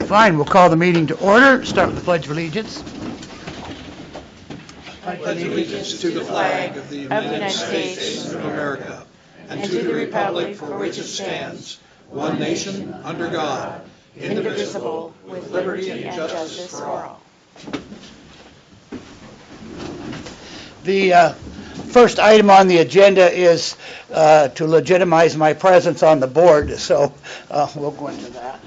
Fine, we'll call the meeting to order. Start with the Pledge of Allegiance. I pledge allegiance to the flag of the United States of America and to the republic for which it stands, one nation, under God, indivisible, with liberty and justice for all. The first item on the agenda is to legitimize my presence on the board, so we'll go into that.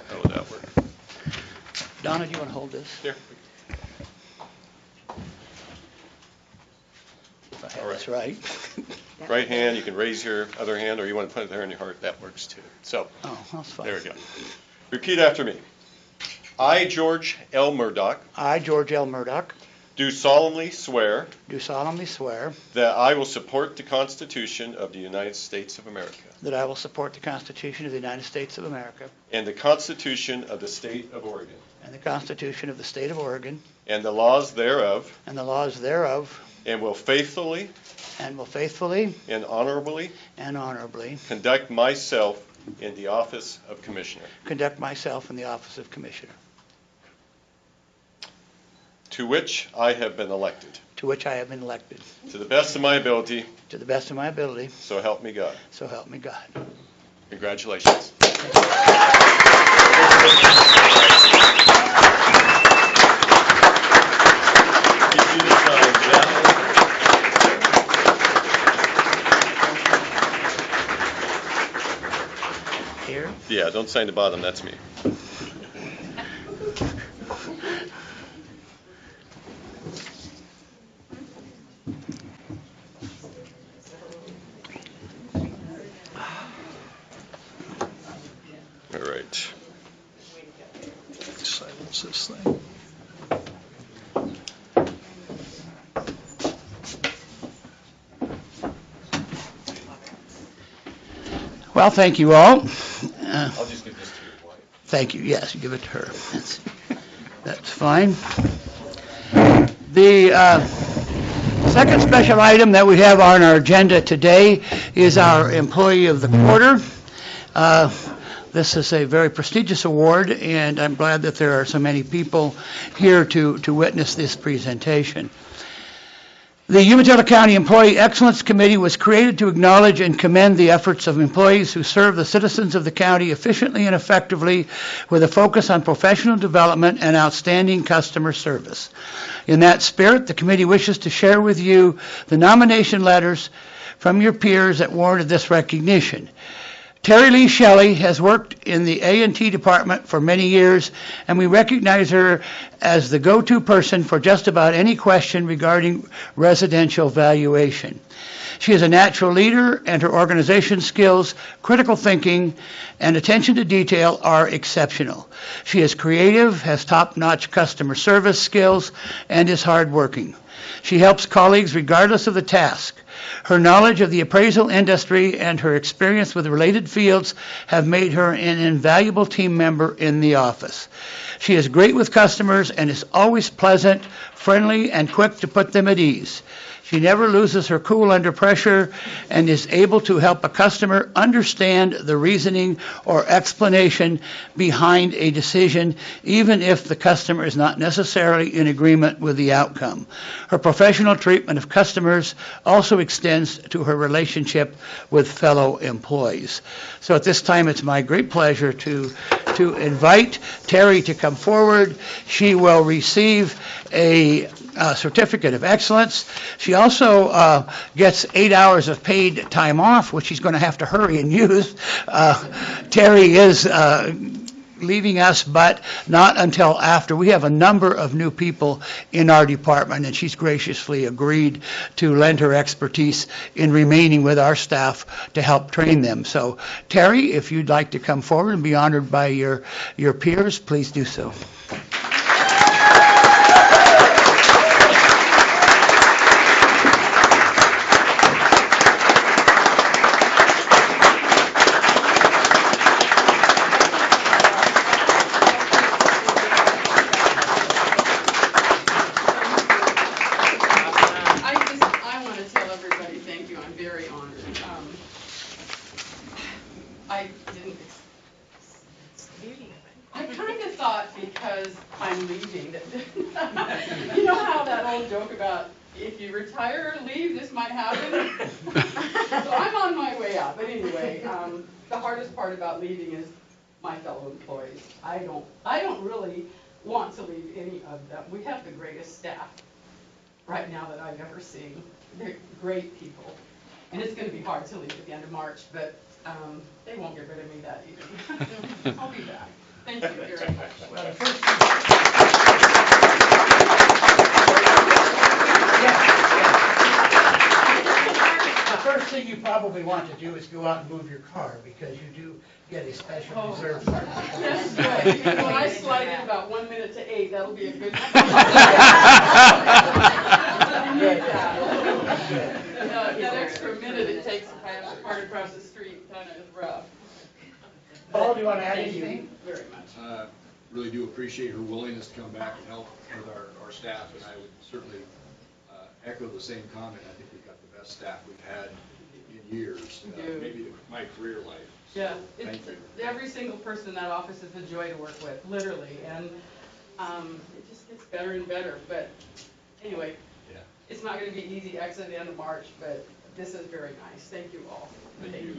How would that work? Donna, do you want to hold this? Here. If I have All right. this right. Right hand, you can raise your other hand, or you want to put it there in your heart, that works too. So, Oh, that's fine. there we go. Repeat after me. I, George L. Murdoch, I, George L. Murdoch, do solemnly swear do solemnly swear that I will support the Constitution of the United States of America that I will support the Constitution of the United States of America and the Constitution of the State of Oregon and the Constitution of the State of Oregon and the laws thereof, and the laws thereof, and will faithfully and will faithfully and honorably and honorably conduct myself in the office of Commissioner, conduct myself in the office of Commissioner, to which I have been elected, to which I have been elected, to the best of my ability, to the best of my ability, so help me God. so help me God. Congratulations. Here. Yeah, don't sign the bottom, that's me. All right. Silence this thing. Well, thank you all. I'll just give this to your wife. Thank you. Yes, give it to her. That's fine. The second special item that we have on our agenda today is our Employee of the Quarter. This is a very prestigious award, and I'm glad that there are so many people here to witness this presentation. The Umatilla County Employee Excellence Committee was created to acknowledge and commend the efforts of employees who serve the citizens of the county efficiently and effectively with a focus on professional development and outstanding customer service. In that spirit, the committee wishes to share with you the nomination letters from your peers that warranted this recognition. Terry Lee Shelley has worked in the A&T department for many years, and we recognize her as the go-to person for just about any question regarding residential valuation. She is a natural leader, and her organization skills, critical thinking, and attention to detail are exceptional. She is creative, has top-notch customer service skills, and is hardworking. She helps colleagues regardless of the task. Her knowledge of the appraisal industry and her experience with related fields have made her an invaluable team member in the office. She is great with customers and is always pleasant, friendly, and quick to put them at ease. She never loses her cool under pressure and is able to help a customer understand the reasoning or explanation behind a decision, even if the customer is not necessarily in agreement with the outcome. Her professional treatment of customers also extends to her relationship with fellow employees. So at this time, it's my great pleasure to invite Terry to come forward. She will receive a certificate of excellence. She also gets 8 hours of paid time off, which she's going to have to hurry and use. Terry is leaving us, but not until after. We have a number of new people in our department, and she's graciously agreed to lend her expertise in remaining with our staff to help train them. So, Terry, if you'd like to come forward and be honored by your peers, please do so. I want to tell everybody thank you. I'm very thought because I'm leaving that, you know how that old joke about if you retire or leave, this might happen? So I'm on my way out. But anyway, the hardest part about leaving is my fellow employees. I don't really want to leave any of them. We have the greatest staff right now that I've ever seen. They're great people. And it's going to be hard to leave at the end of March, but they won't get rid of me that easy. I'll be back. Thank you very much. Well, the first thing you probably want to do is go out and move your car, because you do get a special reserve parking. Yes, right. When I slide in about 1 minute to 8, that'll be a good time. That extra minute it takes if I have to park across the street kind of is rough. Paul, do you want to add Thank you anything? very much. Really do appreciate her willingness to come back and help with our staff, and I would certainly echo the same comment. I think we've got the best staff we've had in years, maybe my career life. So, Yeah, thank you. every single person in that office is a joy to work with, literally, and it just gets better and better. But anyway, it's not going to be easy exit at the end of March, but this is very nice. Thank you all. Thank you.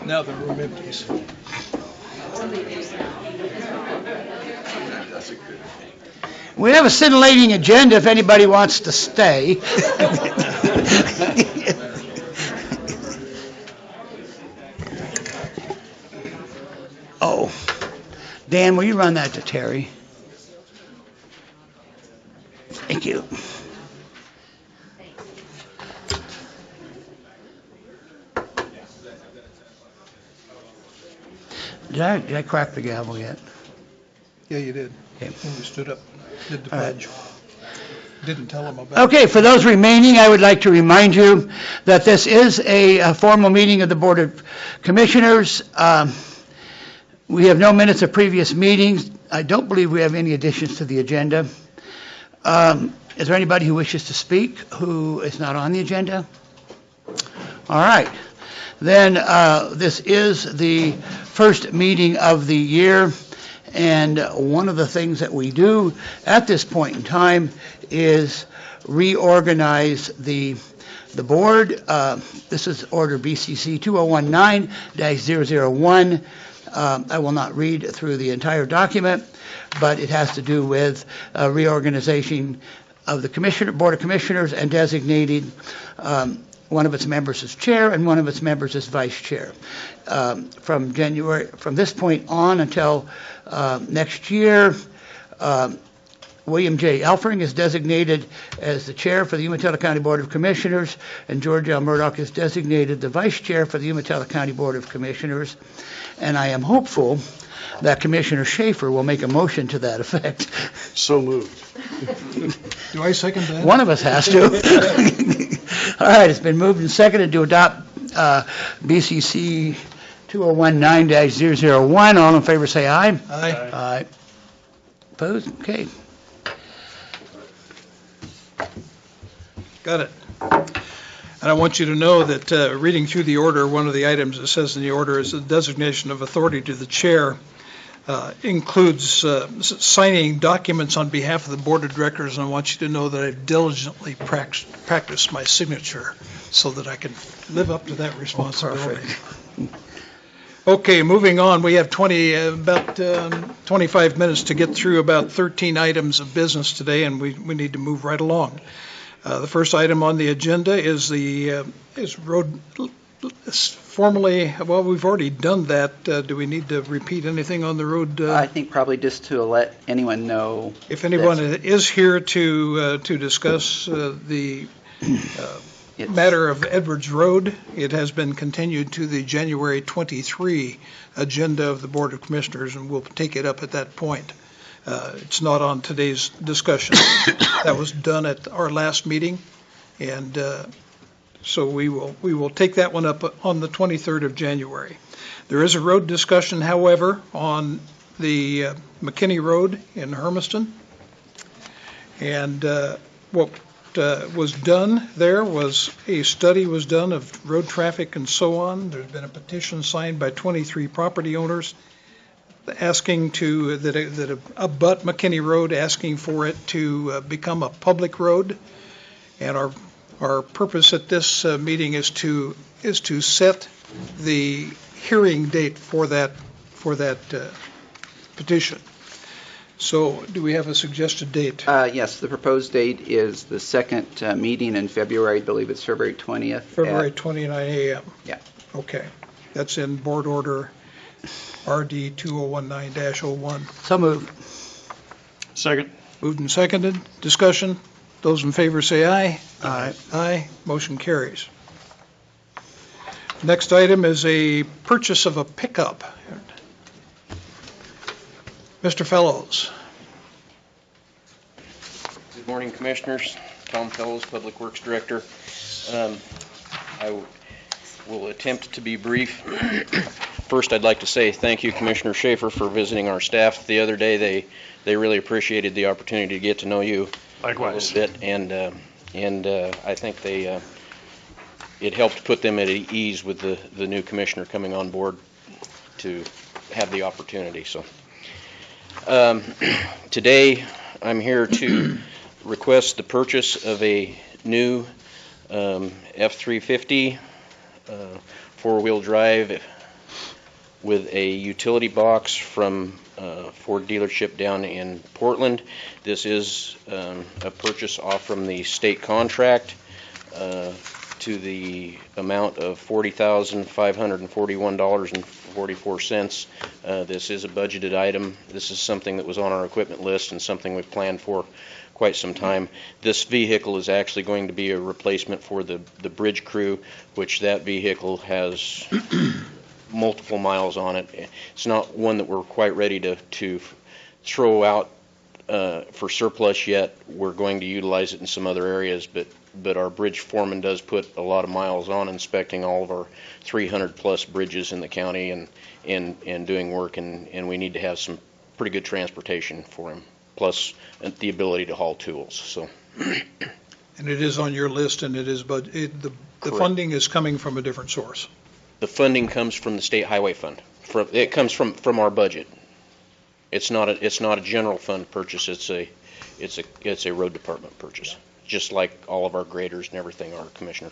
Now the room empties. We have a scintillating agenda if anybody wants to stay. Oh, Dan, will you run that to Terry? Thank you. Did I crack the gavel yet? Yeah, you did. Okay. When you stood up, did the All right. pledge. Didn't tell them about it. Okay, for those remaining, I would like to remind you that this is a formal meeting of the Board of Commissioners. We have no minutes of previous meetings. I don't believe we have any additions to the agenda. Is there anybody who wishes to speak who is not on the agenda? All right. Then this is the first meeting of the year, and one of the things that we do at this point in time is reorganize the board. This is Order BCC 2019-001. I will not read through the entire document, but it has to do with reorganization of the Board of Commissioners and designating one of its members as chair and one of its members as vice chair. From this point on until next year, William J. Elfring is designated as the chair for the Umatilla County Board of Commissioners, and George L. Murdoch is designated the vice chair for the Umatilla County Board of Commissioners. And I am hopeful that Commissioner Schaefer will make a motion to that effect. So moved. Do I second that? One of us has to. All right, it's been moved and seconded to adopt BCC 2019-001. All in favor say aye. Aye. Aye. Opposed? Okay. Got it. And I want you to know that reading through the order, one of the items it says in the order is the designation of authority to the chair includes signing documents on behalf of the board of directors, and I want you to know that I've diligently practiced my signature so that I can live up to that responsibility. Okay, moving on. We have about 25 minutes to get through about 13 items of business today, and we need to move right along. The first item on the agenda is road. Formally, well, we've already done that. Do we need to repeat anything on the road? I think probably just to let anyone know. If anyone is here to discuss the matter of Edwards Road, it has been continued to the January 23 agenda of the Board of Commissioners, and we'll take it up at that point. It's not on today's discussion. That was done at our last meeting, and So we will take that one up on the 23rd of January. There is a road discussion, however, on the McKinney Road in Hermiston. And what was done there was a study was done of road traffic and so on. There's been a petition signed by 23 property owners asking that abut McKinney Road, asking for it to become a public road. And our purpose at this meeting is to set the hearing date for that petition. So do we have a suggested date? Yes, the proposed date is the second meeting in February. I believe it's February 20th. February 29 a.m. Yeah. Okay. That's in Board Order RD 2019-01. So moved. Second. Moved and seconded. Discussion. Those in favor say aye. Aye. Aye. Motion carries. Next item is a purchase of a pickup. Mr. Fellows. Good morning, Commissioners. Tom Fellows, Public Works Director. I will attempt to be brief. First, I'd like to say thank you, Commissioner Schaefer, for visiting our staff the other day. They really appreciated the opportunity to get to know you Likewise. a little bit, and I think it helped put them at ease with the new commissioner coming on board to have the opportunity. So today, I'm here to request the purchase of a new F-350 four-wheel drive with a utility box from Ford dealership down in Portland. This is a purchase off from the state contract to the amount of $40,541.44. This is a budgeted item. This is something that was on our equipment list and something we've planned for quite some time. This vehicle is actually going to be a replacement for the bridge crew, which that vehicle has multiple miles on it. It's not one that we're quite ready to throw out for surplus yet. We're going to utilize it in some other areas, but our bridge foreman does put a lot of miles on inspecting all of our 300 plus bridges in the county and doing work, and we need to have some pretty good transportation for him, plus the ability to haul tools. So. And it is on your list, and it is, but the funding is coming from a different source. The funding comes from the state highway fund. It comes from our budget. It's not a general fund purchase. It's a road department purchase, just like all of our graders and everything are, Commissioner.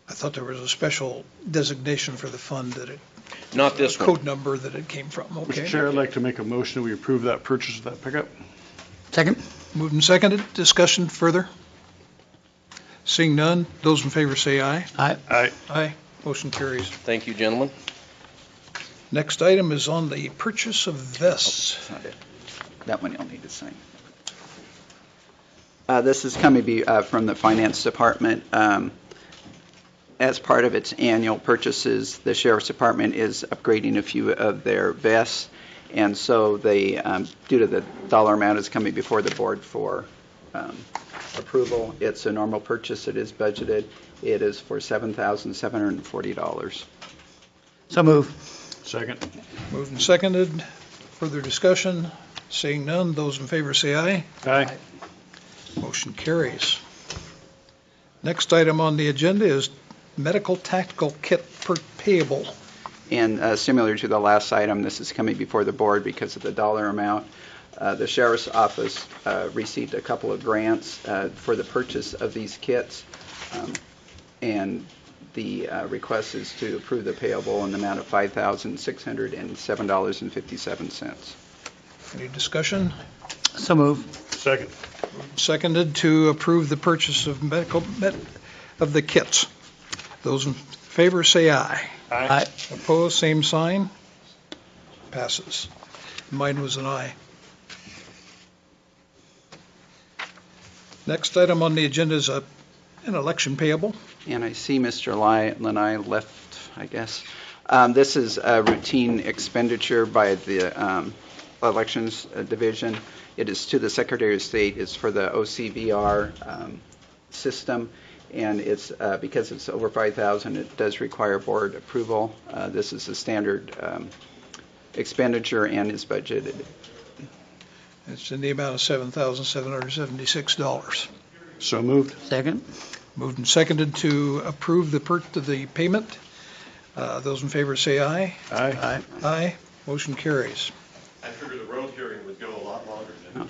I thought there was a special designation for the fund that it. Not this one. Code number that it came from. Okay. Mr. Chair, I'd like to make a motion that we approve that purchase of that pickup. Second. Moved and seconded. Discussion further? Seeing none, those in favor say aye. Aye. Aye. Aye. Motion carries. Thank you, gentlemen. Next item is on the purchase of vests. That's not it. That one you'll need to sign. This is coming from the Finance Department. As part of its annual purchases, the Sheriff's Department is upgrading a few of their vests, and so they, due to the dollar amount, is coming before the board for approval. It's a normal purchase. It is budgeted. It is for $7,740. So moved. Second. Moved and seconded. Further discussion? Seeing none, those in favor say aye. Aye. Motion carries. Next item on the agenda is medical tactical kit payable. And similar to the last item, this is coming before the board because of the dollar amount. The Sheriff's Office received a couple of grants for the purchase of these kits, and the request is to approve the payable in the amount of $5,607.57. Any discussion? So moved. Second. Seconded to approve the purchase of of the kits. Those in favor say aye. Aye. Opposed, same sign. Passes. Mine was an aye. Next item on the agenda is an election payable. And I see Mr. Lanai left, I guess. This is a routine expenditure by the Elections Division. It is to the Secretary of State. It's for the OCVR system. And it's, because it's over 5,000, it does require board approval. This is a standard expenditure and is budgeted. It's in the amount of $7,776. So moved. Second? Moved and seconded to approve the payment. Those in favor say aye. Aye. Aye. Motion carries. I figured the road hearing would go a lot longer than.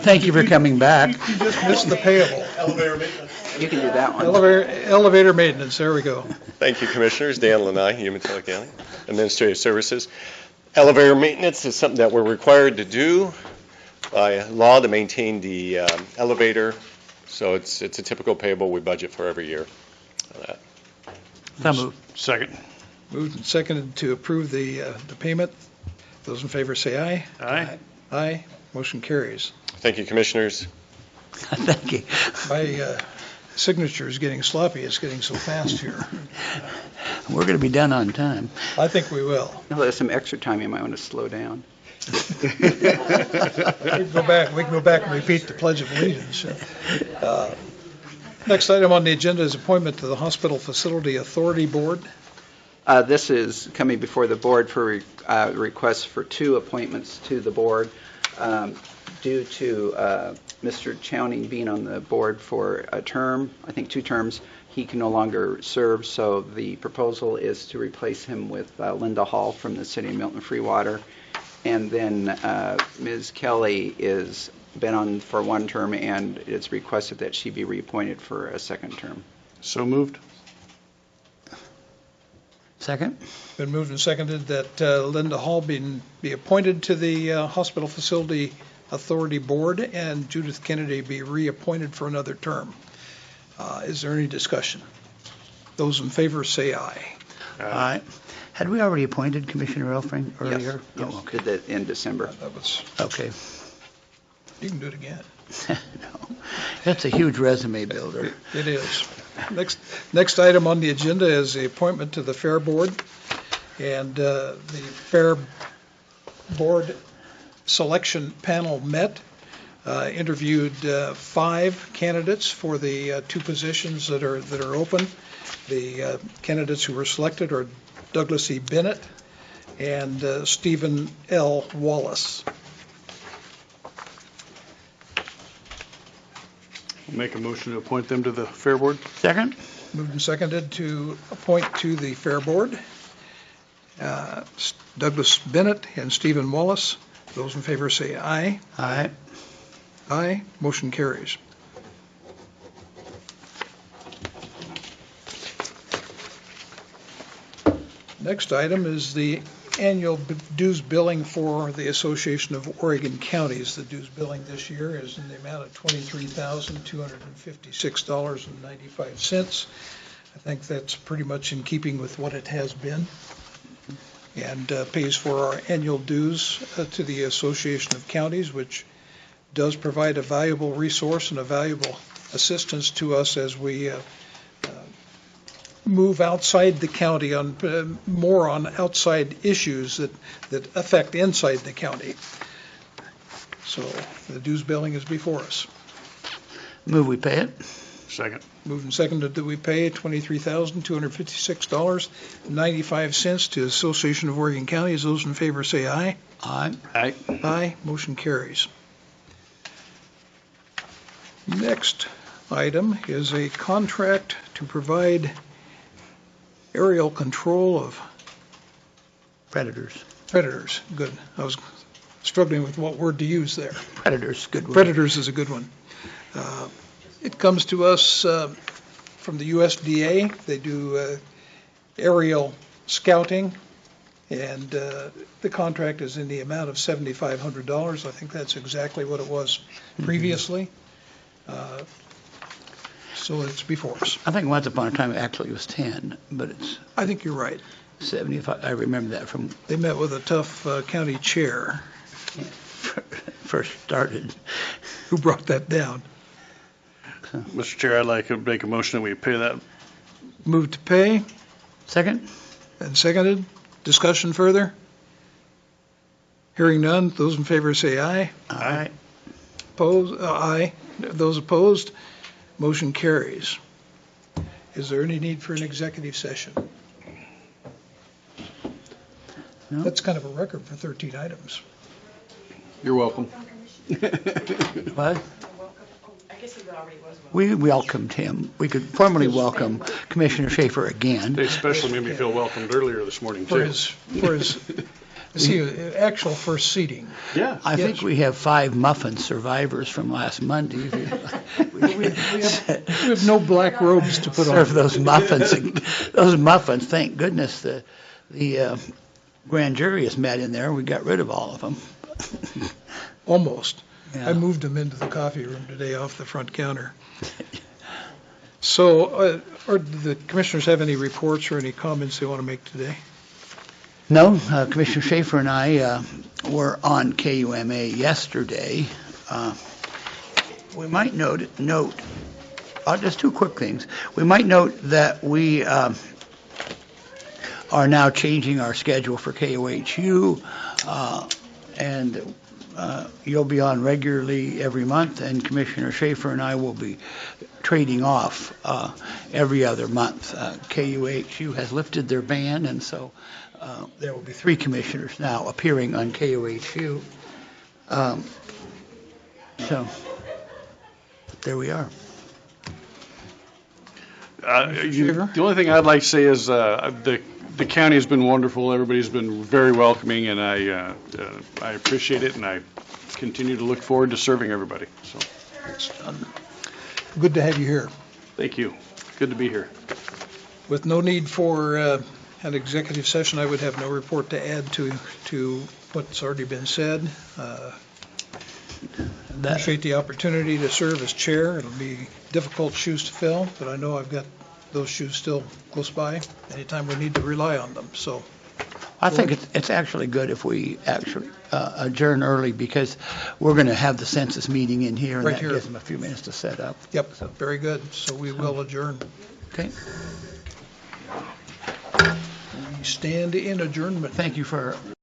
Thank you for coming back. You just missed the payable. Elevator maintenance. You can do that one. Elevator maintenance, there we go. Thank you, Commissioners. Dan Lanai, Umatilla County Administrative Services. Elevator maintenance is something that we're required to do by law to maintain the elevator. So it's a typical payable we budget for every year. So moved. Second. Moved and seconded to approve the payment. Those in favor say aye. Aye. Aye. Motion carries. Thank you, Commissioners. Thank you. My signature is getting sloppy. It's getting so fast here. We're going to be done on time. I think we will. If there's some extra time, you might want to slow down. We can go back and repeat the Pledge of Allegiance. Next item on the agenda is appointment to the Hospital Facility Authority Board. This is coming before the board for requests for 2 appointments to the board. Due to Mr. Chowning being on the board for a term, I think 2 terms, he can no longer serve, so the proposal is to replace him with Linda Hall from the City of Milton Freewater. And then Ms. Kelly is been on for 1 term, and it's requested that she be reappointed for a 2nd term. So moved. Second? Been moved and seconded that Linda Hall be appointed to the Hospital Facility Authority Board and Judith Kennedy be reappointed for another term. Is there any discussion? Those in favor say aye. Aye. Had we already appointed Commissioner Elfring earlier? Yes, Oh, okay. did that in December. That was, Okay. you can do it again. No. That's a huge resume builder. It is. Next item on the agenda is the appointment to the Fair Board. And the Fair Board selection panel met, interviewed 5 candidates for the 2 positions that are open. The candidates who were selected are Douglas E. Bennett and Stephen L. Wallace. Make a motion to appoint them to the Fair Board. Second? Moved and seconded to appoint to the Fair Board Douglas Bennett and Stephen Wallace. Those in favor say aye. Aye. Aye. Motion carries. Next item is the annual dues billing for the Association of Oregon Counties. The dues billing this year is in the amount of $23,256.95. I think that's pretty much in keeping with what it has been, and pays for our annual dues to the Association of Counties, which does provide a valuable resource and a valuable assistance to us as we move outside the county on more on outside issues that affect inside the county. So the dues billing is before us. Move we pay it. Second. Moved and seconded that we pay $23,256.95 to the Association of Oregon Counties. Those in favor say aye. Aye. Aye. Aye. Motion carries. Next item is a contract to provide aerial control of Predators. predators. Good. I was struggling with what word to use there. Predators, good word. Predators is a good one. It comes to us from the USDA. They do aerial scouting, and the contract is in the amount of $7,500. I think that's exactly what it was previously. So it's before us. I think once upon a time, actually, it was 10, but it's I think you're right. 75. I remember that from They met with a tough county chair first started. who brought that down. Mr. Chair, I'd like to make a motion that we pay that. Moved to pay Second? and seconded. Discussion further? Hearing none. Those in favor say aye. Aye. Opposed? Aye. Those opposed? Motion carries. Is there any need for an executive session? No. That's kind of a record for 13 items. You're welcome. What? I guess he already was. We welcomed him. We could formally welcome Commissioner Schaefer again. They especially made me feel welcomed earlier this morning, For too. his, actual first seating. Yeah. I think we have 5 muffin survivors from last Monday. We have no black robes to put on. Serve those muffins. Those muffins, thank goodness the grand jury is met in there. We got rid of all of them. Almost. Yeah. I moved them into the coffee room today off the front counter. So, or do the commissioners have any reports or any comments they want to make today? No, Commissioner Schaefer and I were on KUMA yesterday. We might note, just 2 quick things. We might note that we are now changing our schedule for KOHU, and you'll be on regularly every month, and Commissioner Schaefer and I will be trading off every other month. KUHU has lifted their ban, and so there will be 3 commissioners now appearing on KUHU. So there we are. Shaver? The only thing I'd like to say is the county has been wonderful. Everybody's been very welcoming, and I appreciate it, and I continue to look forward to serving everybody. So, Good to have you here. thank you. Good to be here. With no need for an executive session, I would have no report to add to what's already been said. Appreciate the opportunity to serve as chair. It'll be difficult shoes to fill, but I know I've got those shoes still close by anytime we need to rely on them. So I think it's actually good if we actually adjourn early, because we're going to have the census meeting in here, and Right that here. gives them a few minutes to set up. Yep, very good. So we will adjourn. Okay. We stand in adjournment. Thank you for